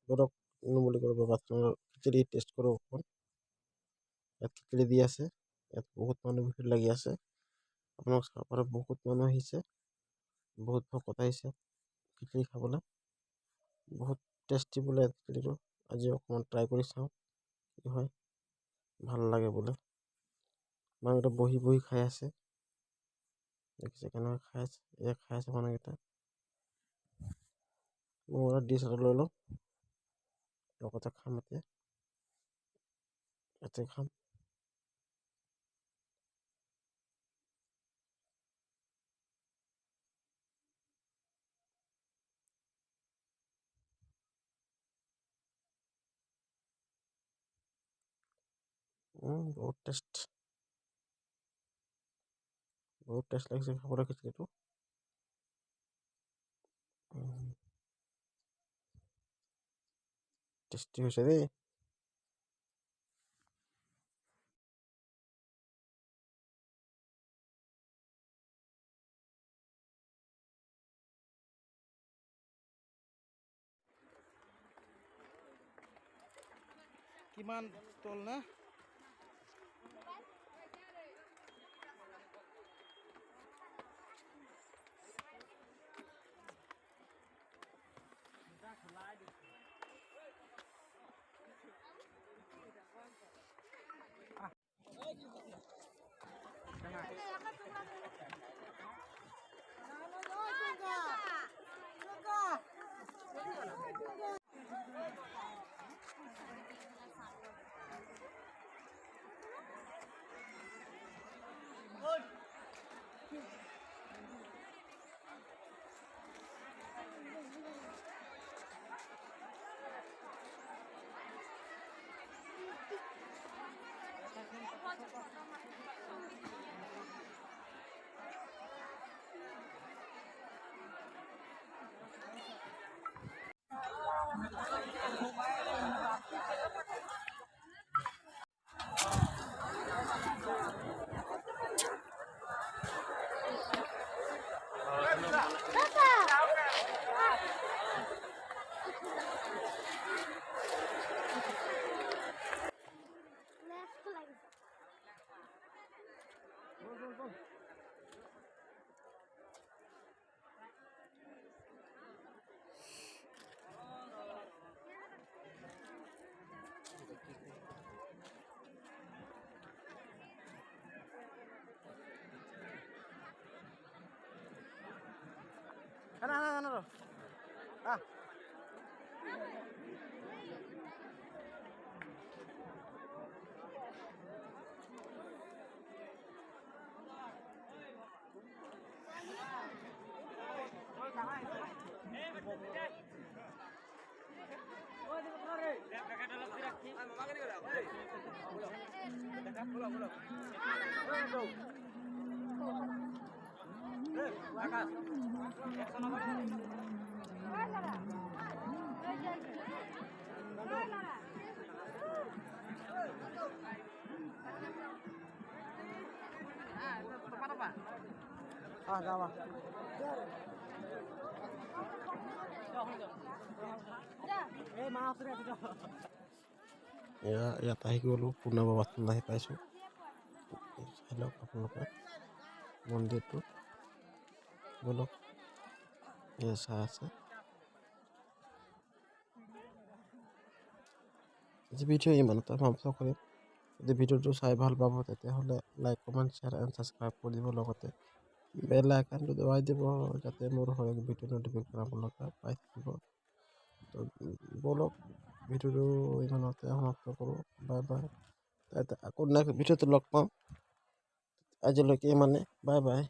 বৰক নুমলী কৰিব বাথৰুমৰ খিচিৰি টেষ্ট কৰোঁ অকণ। ইয়াত খিচিৰি দি আছে, ইয়াত বহুত মানুহ ভিৰ লাগি আছে। আপোনালোক চাব পাৰে বহুত মানুহ আহিছে, বহুত ভকত আহিছে খিচিৰি খাবলৈ। বহুত টেষ্টি বোলে খিচিৰিটো, আজি অকণমান ট্ৰাই কৰি চাওঁ কি হয়, ভাল লাগে বোলে। মানুহকেইটা বহি বহি খাই আছে, দেখিছে কেনেকৈ খাই আছে, খাই আছে মানুহকেইটা। মই ডিছ এটা লৈ লওঁ, লগতে খাম এতিয়া, ইয়াতে খাম। বহুত টেষ্ট লাগিছে খাবলৈ খিচিৰিটো। টেষ্টি হৈছে দেই। কিমান তল না? Ano? Ah. Ah, gawa. ইয়াত আহি গ'লোঁ, পূৰ্ণিমা বাথৰুম আহি পাইছোঁ। চাই লওক আপোনালোকে মন্দিৰটো, ব'লক চাই আছে। আজি ভিডিঅ' ইমানতে সমাপ্ত কৰিম। যদি ভিডিঅ'টো চাই ভাল পাব তেতিয়াহ'লে like, comment, share and subscribe কৰি দিব, লগতে বেল আইকনটো দবাই দিব যাতে মোৰ ভিডিঅ' নটিফিকেশ্যন আপোনালোকে পাই থাকিব। তো ব'লক ভিডিঅ'টো ইমানতে সমাপ্ত কৰোঁ। Bye bye. আকৌ নেক্সট ভিডিঅ'টো লগ পাম। আজিলৈকে ইমানে। Bye bye.